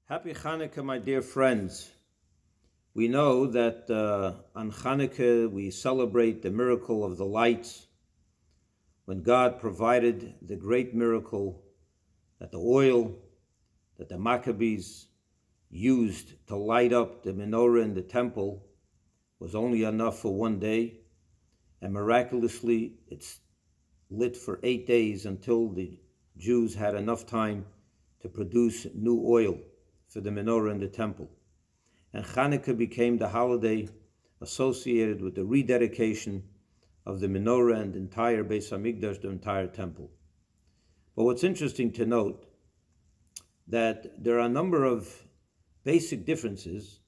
Happy Hanukkah, my dear friends. We know that on Hanukkah we celebrate the miracle of the lights, when God provided the great miracle that the oil that the Maccabees used to light up the menorah in the temple was only enough for one day, and miraculously it's lit for 8 days until the Jews had enough time to produce new oil for the menorah in the temple. And Hanukkah became the holiday associated with the rededication of the menorah and the entire Beis Hamikdash, the entire temple. But what's interesting to note, that there are a number of basic differences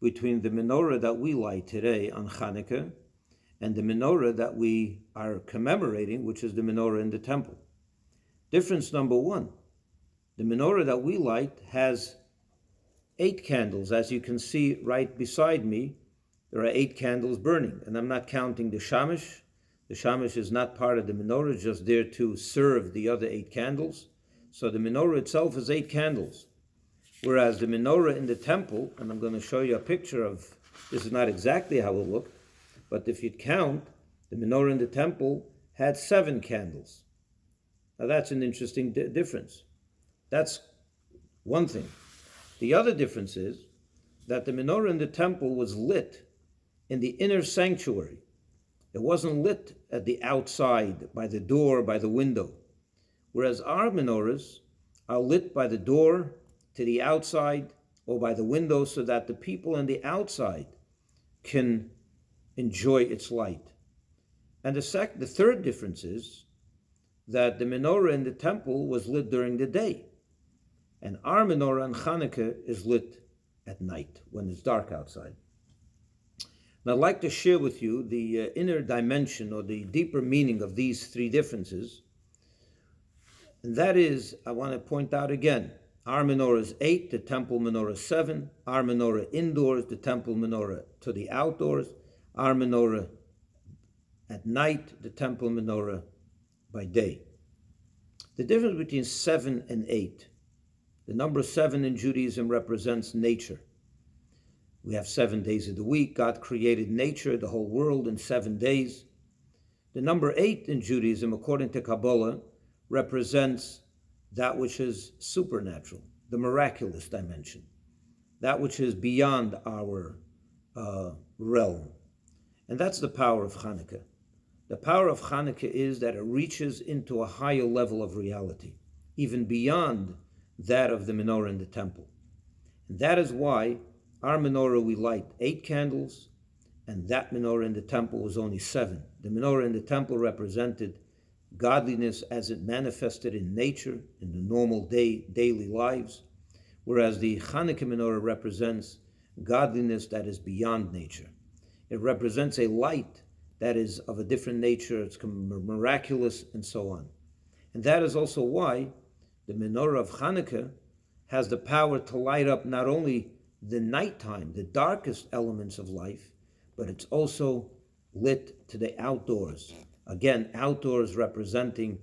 between the menorah that we light today on Hanukkah and the menorah that we are commemorating, which is the menorah in the temple. Difference number one, the menorah that we light has 8 candles. As you can see right beside me, there are 8 candles burning, and I'm not counting the shamash. The shamash is not part of the menorah, it's just there to serve the other 8 candles. So the menorah itself is 8 candles. Whereas the menorah in the temple, and I'm going to show you a picture of, this is not exactly how it looked, but if you count, the menorah in the temple had 7 candles. Now that's an interesting difference. That's one thing. The other difference is that the menorah in the temple was lit in the inner sanctuary. It wasn't lit at the outside, by the door, by the window. Whereas our menorahs are lit by the door to the outside or by the window, so that the people on the outside can enjoy its light. And the third difference is that the menorah in the temple was lit during the day. And our menorah on Hanukkah is lit at night, when it's dark outside. Now I'd like to share with you the inner dimension or the deeper meaning of these 3 differences. And that is, I want to point out again, our menorah is 8, the temple menorah is 7. Our menorah indoors, the temple menorah to the outdoors. Our menorah at night, the temple menorah by day. The difference between 7 and 8. The number 7 in Judaism represents nature. We have 7 days of the week. God created nature, the whole world, in 7 days. The number 8 in Judaism, according to Kabbalah, represents that which is supernatural, the miraculous dimension, that which is beyond our realm. And that's the power of Hanukkah. The power of Hanukkah is that it reaches into a higher level of reality, even beyond that of the menorah in the temple. And that is why our menorah we light 8 candles, and that menorah in the temple was only 7. The menorah in the temple represented godliness as it manifested in nature, in the normal daily lives, whereas the Hanukkah menorah represents godliness that is beyond nature. It represents a light that is of a different nature, it's miraculous, and so on. And that is also why the menorah of Hanukkah has the power to light up not only the nighttime, the darkest elements of life, but it's also lit to the outdoors. Again, outdoors representing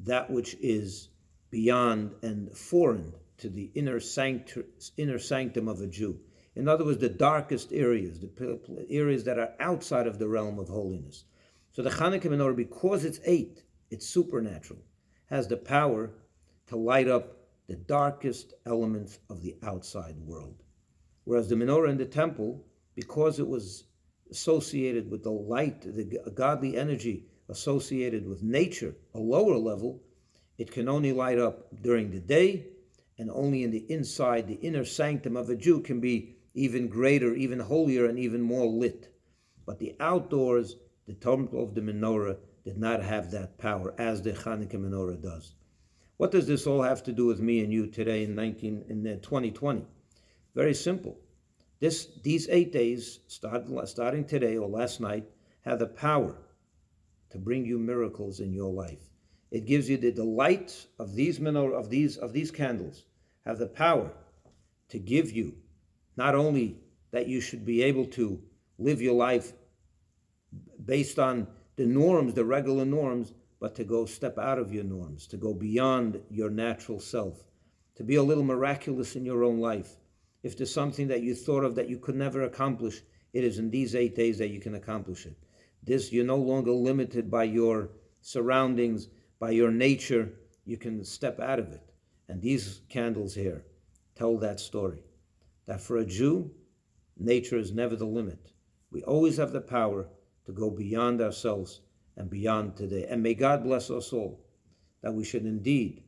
that which is beyond and foreign to the inner sanctum of a Jew. In other words, the darkest areas, the areas that are outside of the realm of holiness. So the Hanukkah menorah, because it's 8, it's supernatural, has the power to light up the darkest elements of the outside world. Whereas the menorah in the temple, because it was associated with the light, the godly energy associated with nature, a lower level, it can only light up during the day, and only in the inside, the inner sanctum of a Jew can be even greater, even holier, and even more lit. But the outdoors, the temple of the menorah did not have that power as the Hanukkah menorah does. What does this all have to do with me and you today in 2020? Very simple. These 8 days, starting today or last night, have the power to bring you miracles in your life. It gives you the delight of these menorah, of these candles, have the power to give you not only that you should be able to live your life based on the norms, the regular norms, but to go step out of your norms, to go beyond your natural self, to be a little miraculous in your own life. If there's something that you thought of that you could never accomplish, it is in these 8 days that you can accomplish it. You're no longer limited by your surroundings, by your nature. You can step out of it. And these candles here tell that story. That for a Jew, nature is never the limit. We always have the power to go beyond ourselves and beyond today. And may God bless us all, that we should indeed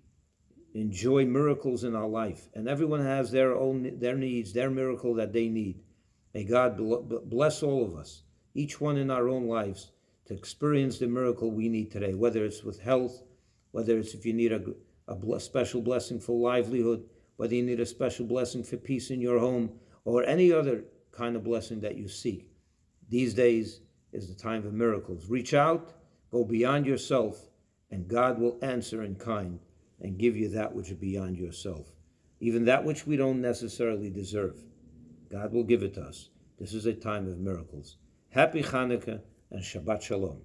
enjoy miracles in our life. And everyone has their needs, their miracle that they need. May God bless all of us, each one in our own lives, to experience the miracle we need today, whether it's with health, whether it's if you need a special blessing for livelihood, whether you need a special blessing for peace in your home, or any other kind of blessing that you seek. These days is the time of miracles. Reach out, go beyond yourself, and God will answer in kind and give you that which is beyond yourself. Even that which we don't necessarily deserve, God will give it to us. This is a time of miracles. Happy Hanukkah and Shabbat Shalom.